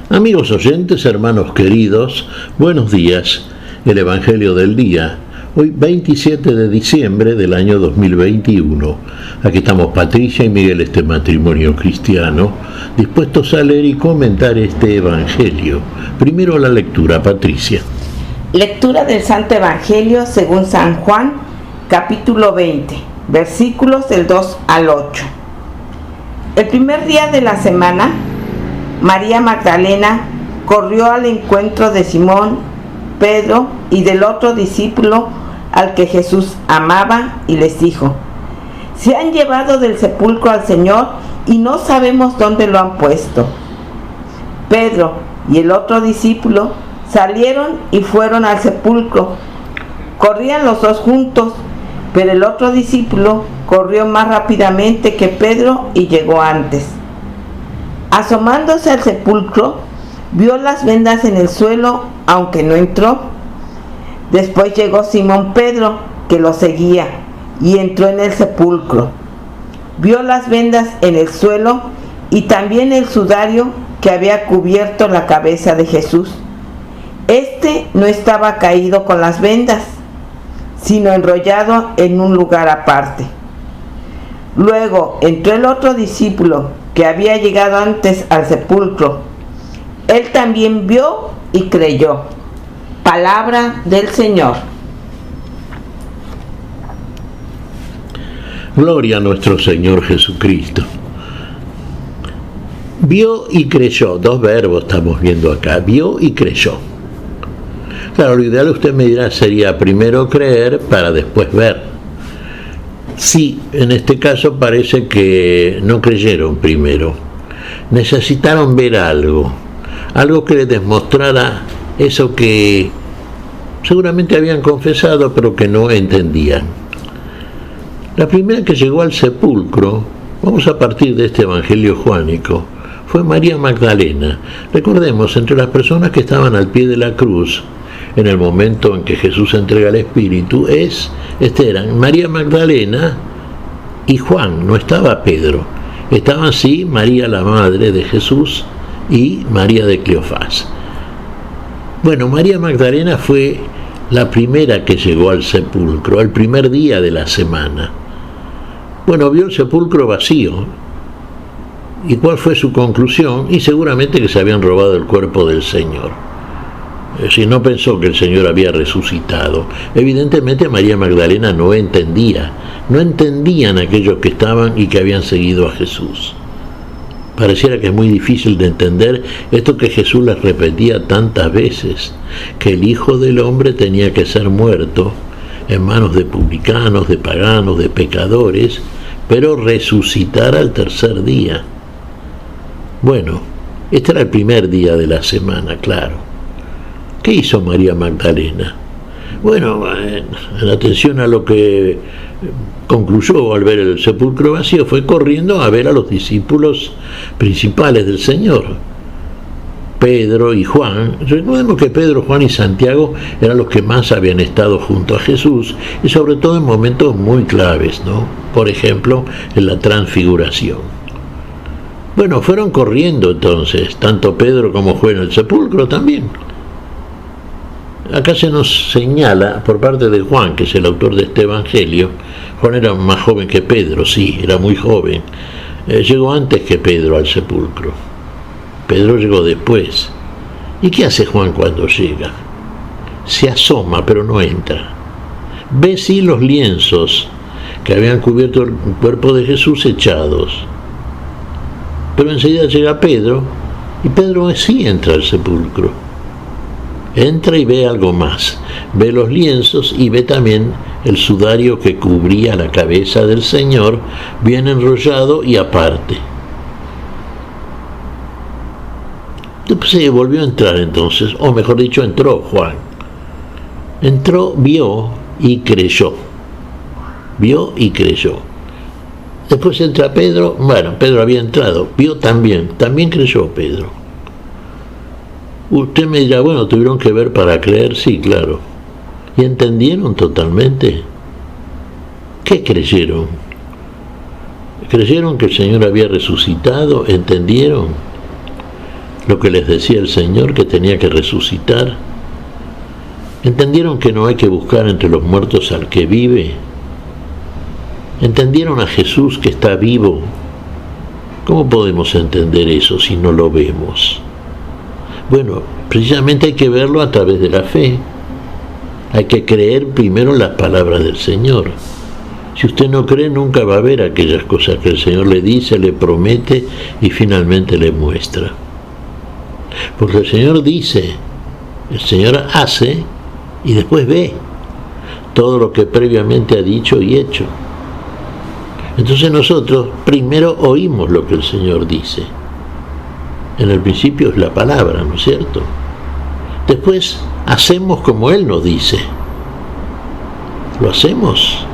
Amigos oyentes, hermanos queridos, buenos días. El Evangelio del día, hoy 27 de diciembre del año 2021. Aquí estamos Patricia y Miguel, este matrimonio cristiano, dispuestos a leer y comentar este Evangelio. Primero la lectura, Patricia. Lectura del Santo Evangelio según San Juan, capítulo 20, versículos del 2 al 8. El primer día de la semana, María Magdalena corrió al encuentro de Simón, Pedro y del otro discípulo al que Jesús amaba y les dijo: se han llevado del sepulcro al Señor y no sabemos dónde lo han puesto. Pedro y el otro discípulo salieron y fueron al sepulcro. Corrían los dos juntos, pero el otro discípulo corrió más rápidamente que Pedro y llegó antes. Asomándose al sepulcro, vio las vendas en el suelo, aunque no entró. Después llegó Simón Pedro, que lo seguía, y entró en el sepulcro. Vio las vendas en el suelo y también el sudario que había cubierto la cabeza de Jesús. Este no estaba caído con las vendas, sino enrollado en un lugar aparte. Luego entró el otro discípulo, que había llegado antes al sepulcro. Él también vio y creyó. Palabra del Señor. Gloria a nuestro Señor Jesucristo. Vio y creyó, dos verbos estamos viendo acá, vio y creyó. Claro, lo ideal, usted me dirá, sería primero creer para después ver. Sí, en este caso parece que no creyeron primero. Necesitaron ver algo que les demostrara eso que seguramente habían confesado pero que no entendían. La primera que llegó al sepulcro, vamos a partir de este Evangelio juánico, fue María Magdalena. Recordemos, entre las personas que estaban al pie de la cruz en el momento en que Jesús entrega el Espíritu, eran María Magdalena y Juan, no estaba Pedro. Estaban sí María, la madre de Jesús, y María de Cleofás. Bueno, María Magdalena fue la primera que llegó al sepulcro, el primer día de la semana. Bueno, vio el sepulcro vacío. ¿Y cuál fue su conclusión? Y seguramente que se habían robado el cuerpo del Señor. Si no pensó que el Señor había resucitado. Evidentemente María Magdalena no entendían aquellos que estaban y que habían seguido a Jesús. Pareciera que es muy difícil de entender esto que Jesús les repetía tantas veces, que el Hijo del Hombre tenía que ser muerto en manos de publicanos, de paganos, de pecadores, pero resucitar al tercer día. Bueno, este era el primer día de la semana, claro. ¿Qué hizo María Magdalena? Bueno, en atención a lo que concluyó al ver el sepulcro vacío, fue corriendo a ver a los discípulos principales del Señor, Pedro y Juan. Recordemos que Pedro, Juan y Santiago eran los que más habían estado junto a Jesús, y sobre todo en momentos muy claves, ¿no? Por ejemplo, en la transfiguración. Bueno, fueron corriendo entonces, tanto Pedro como Juan en el sepulcro también. Acá se nos señala por parte de Juan, que es el autor de este Evangelio. Juan era más joven que Pedro, sí, era muy joven. Llegó antes que Pedro al sepulcro. Pedro llegó después. ¿Y qué hace Juan cuando llega? Se asoma, pero no entra. Ve sí los lienzos que habían cubierto el cuerpo de Jesús echados. Pero enseguida llega Pedro, y Pedro sí entra al sepulcro. Entra y ve algo más. Ve los lienzos y ve también el sudario que cubría la cabeza del Señor, bien enrollado y aparte. Después se volvió a entrar entonces, o mejor dicho, entró Juan. Entró, vio y creyó. Vio y creyó. Después entra Pedro, bueno, Pedro había entrado, vio también creyó Pedro. Usted me dirá, bueno, tuvieron que ver para creer, sí, claro. ¿Y entendieron totalmente? ¿Qué creyeron? ¿Creyeron que el Señor había resucitado? ¿Entendieron lo que les decía el Señor, que tenía que resucitar? ¿Entendieron que no hay que buscar entre los muertos al que vive? ¿Entendieron a Jesús que está vivo? ¿Cómo podemos entender eso si no lo vemos? Bueno, precisamente hay que verlo a través de la fe. Hay que creer primero las palabras del Señor. Si usted no cree, nunca va a ver aquellas cosas que el Señor le dice, le promete y finalmente le muestra. Porque el Señor dice, el Señor hace y después ve todo lo que previamente ha dicho y hecho. Entonces nosotros primero oímos lo que el Señor dice. En el principio es la palabra, ¿no es cierto? Después hacemos como Él nos dice. ¿Lo hacemos?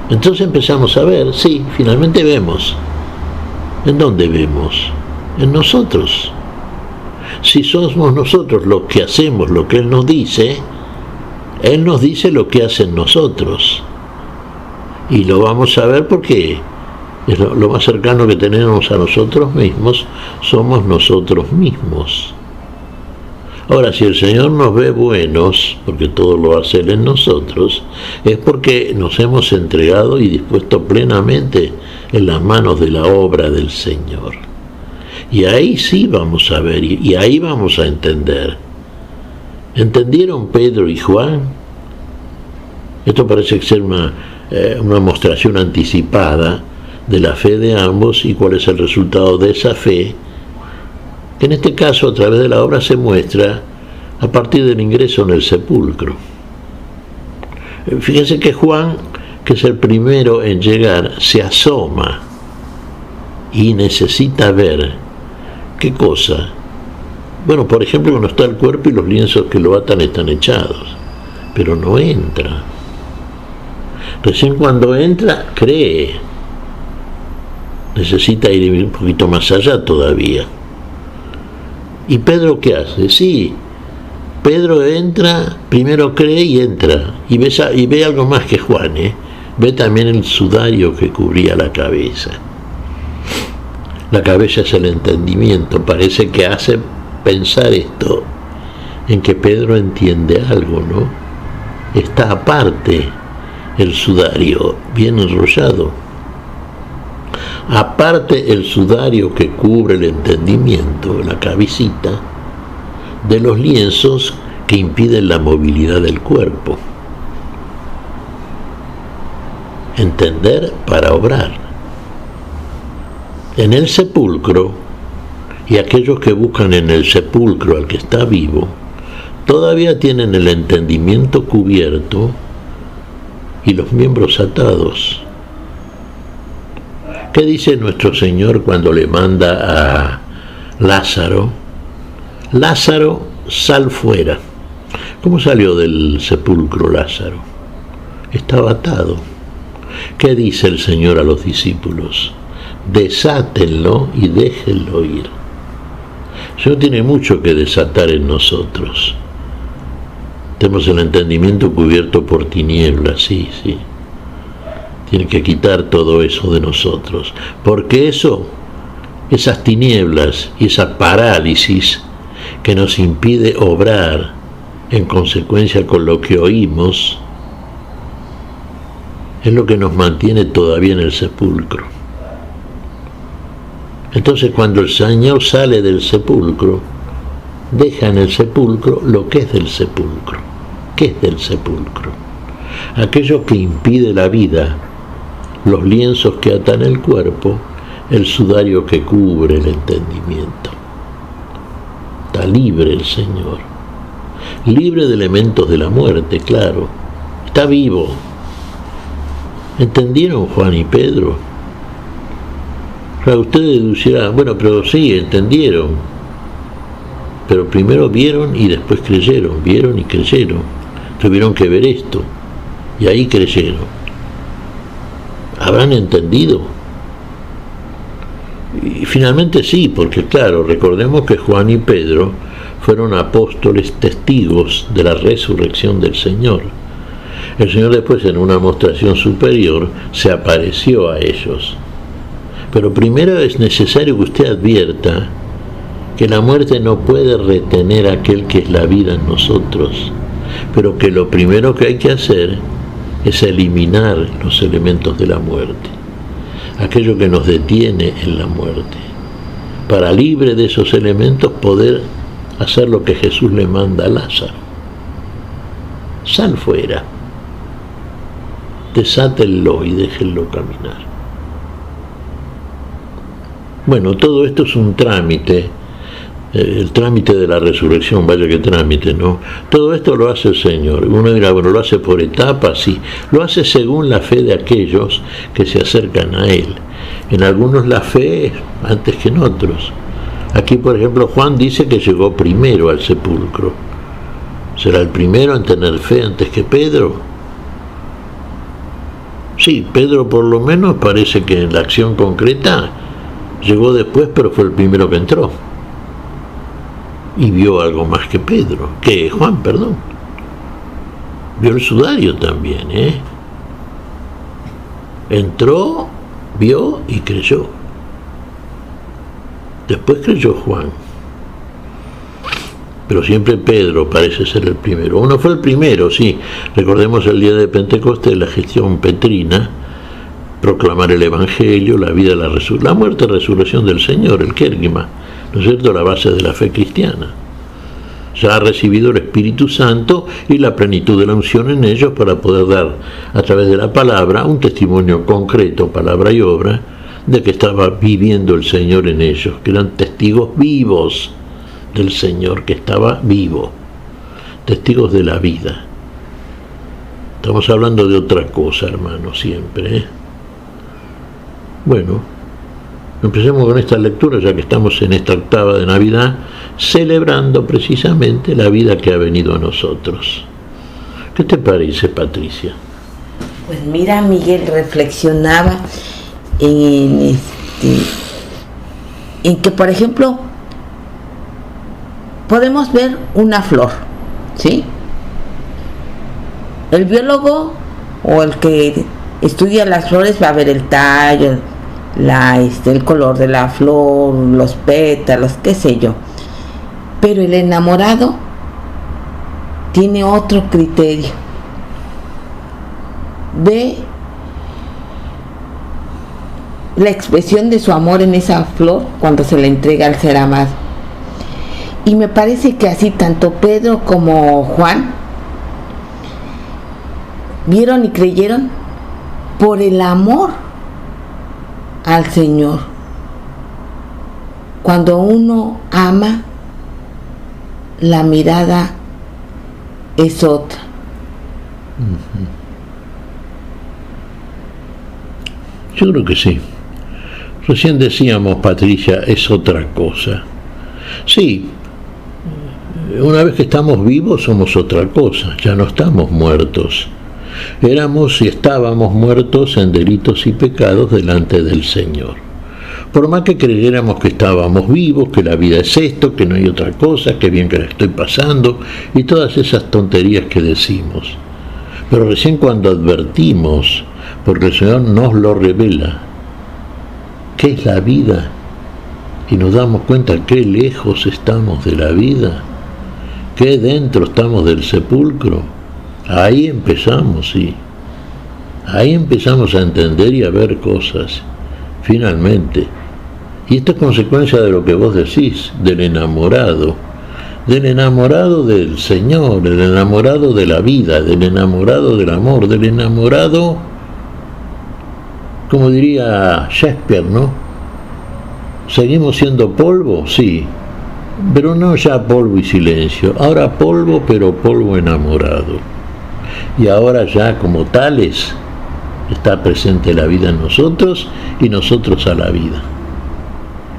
Entonces empezamos a ver, sí, finalmente vemos. ¿En dónde vemos? En nosotros. Si somos nosotros los que hacemos lo que Él nos dice lo que hacen nosotros. Y lo vamos a ver porque es lo más cercano que tenemos a nosotros mismos, somos nosotros mismos. Ahora, si el Señor nos ve buenos, porque todo lo hace Él en nosotros, es porque nos hemos entregado y dispuesto plenamente en las manos de la obra del Señor. Y ahí sí vamos a ver, y ahí vamos a entender. ¿Entendieron Pedro y Juan? Esto parece ser una mostración anticipada de la fe de ambos y cuál es el resultado de esa fe, que en este caso a través de la obra se muestra a partir del ingreso en el sepulcro. Fíjense que Juan, que es el primero en llegar, se asoma y necesita ver qué cosa. Bueno, por ejemplo, cuando está el cuerpo y los lienzos que lo atan están echados, pero no entra. Recién cuando entra, cree. Necesita ir un poquito más allá todavía. ¿Y Pedro qué hace? Sí, Pedro entra, primero cree y entra. Y ve algo más que Juan, Ve también el sudario que cubría la cabeza. La cabeza es el entendimiento. Parece que hace pensar esto, en que Pedro entiende algo, ¿no? Está aparte el sudario, bien enrollado. Aparte el sudario que cubre el entendimiento, la cabecita, de los lienzos que impiden la movilidad del cuerpo. Entender para obrar. En el sepulcro, y aquellos que buscan en el sepulcro al que está vivo, todavía tienen el entendimiento cubierto y los miembros atados. ¿Qué dice nuestro Señor cuando le manda a Lázaro? Lázaro, sal fuera. ¿Cómo salió del sepulcro Lázaro? Estaba atado. ¿Qué dice el Señor a los discípulos? Desátenlo y déjenlo ir. El Señor tiene mucho que desatar en nosotros. Tenemos el entendimiento cubierto por tinieblas, sí. Tiene que quitar todo eso de nosotros, porque esas tinieblas y esa parálisis que nos impide obrar en consecuencia con lo que oímos, es lo que nos mantiene todavía en el sepulcro. Entonces, cuando el Señor sale del sepulcro, deja en el sepulcro lo que es del sepulcro. ¿Qué es del sepulcro? Aquello que impide la vida, los lienzos que atan el cuerpo, el sudario que cubre el entendimiento. Está libre el Señor, libre de elementos de la muerte, claro. Está vivo. ¿Entendieron Juan y Pedro? Claro, ustedes deducirán, bueno, pero sí, entendieron. Pero primero vieron y después creyeron, vieron y creyeron. Tuvieron que ver esto, y ahí creyeron. ¿Habrán entendido? Y finalmente sí, porque claro, recordemos que Juan y Pedro fueron apóstoles testigos de la resurrección del Señor. El Señor después, en una mostración superior, se apareció a ellos. Pero primero es necesario que usted advierta que la muerte no puede retener aquel que es la vida en nosotros, pero que lo primero que hay que hacer es eliminar los elementos de la muerte, aquello que nos detiene en la muerte, para libre de esos elementos poder hacer lo que Jesús le manda a Lázaro: sal fuera, desátenlo y déjenlo caminar. Bueno, todo esto es un trámite, el trámite de la resurrección, vaya que trámite, ¿no? Todo esto lo hace el Señor. Uno dirá, bueno, lo hace por etapas, sí. Lo hace según la fe de aquellos que se acercan a Él. En algunos la fe antes que en otros. Aquí, por ejemplo, Juan dice que llegó primero al sepulcro. ¿Será el primero en tener fe antes que Pedro? Sí, Pedro por lo menos parece que en la acción concreta llegó después, pero fue el primero que entró. Y vio algo más que Pedro, que Juan, perdón. Vio el sudario también, Entró, vio y creyó. Después creyó Juan. Pero siempre Pedro parece ser el primero. Uno fue el primero, sí. Recordemos el día de Pentecostés, la gestión petrina, proclamar el Evangelio, la vida, la muerte y resurrección del Señor, el querigma, ¿no es cierto?, la base de la fe cristiana. Ya ha recibido el Espíritu Santo y la plenitud de la unción en ellos para poder dar, a través de la palabra, un testimonio concreto, palabra y obra, de que estaba viviendo el Señor en ellos, que eran testigos vivos del Señor, que estaba vivo, testigos de la vida. Estamos hablando de otra cosa, hermano, siempre, Bueno, empecemos con esta lectura, ya que estamos en esta octava de Navidad, celebrando precisamente la vida que ha venido a nosotros. ¿Qué te parece, Patricia? Pues mira, Miguel, reflexionaba en que, por ejemplo, podemos ver una flor, ¿sí? El biólogo o el que estudia las flores va a ver el tallo, el color de la flor, los pétalos, qué sé yo. Pero el enamorado tiene otro criterio. Ve la expresión de su amor en esa flor cuando se le entrega al ser amado. Y me parece que así tanto Pedro como Juan vieron y creyeron por el amor al Señor. Cuando uno ama, la mirada es otra. Yo creo que sí. Recién decíamos, Patricia, es otra cosa. Sí, una vez que estamos vivos somos otra cosa, ya no estamos muertos. Éramos y estábamos muertos en delitos y pecados delante del Señor. Por más que creyéramos que estábamos vivos, que la vida es esto, que no hay otra cosa, que bien que la estoy pasando, y todas esas tonterías que decimos. Pero recién cuando advertimos, porque el Señor nos lo revela, ¿qué es la vida? Y nos damos cuenta qué lejos estamos de la vida, qué dentro estamos del sepulcro. Ahí empezamos, sí. Ahí empezamos a entender y a ver cosas, finalmente. Y esto es consecuencia de lo que vos decís, del enamorado del Señor, del enamorado de la vida, del enamorado del amor, del enamorado, como diría Shakespeare, ¿no? ¿Seguimos siendo polvo? Sí, pero no ya polvo y silencio, ahora polvo, pero polvo enamorado. Y ahora ya como tales está presente la vida en nosotros y nosotros a la vida.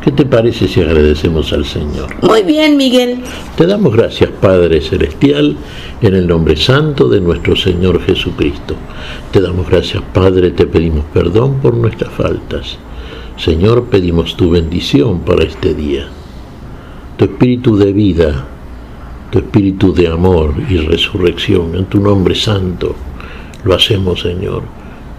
¿Qué te parece si agradecemos al Señor? Muy bien, Miguel. Te damos gracias, Padre Celestial, en el nombre santo de nuestro Señor Jesucristo. Te damos gracias, Padre, te pedimos perdón por nuestras faltas. Señor, pedimos tu bendición para este día. Tu espíritu de vida, tu espíritu de amor y resurrección, en tu nombre santo, Lo hacemos, Señor,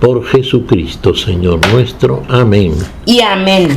por Jesucristo, Señor nuestro. Amén. Y amén.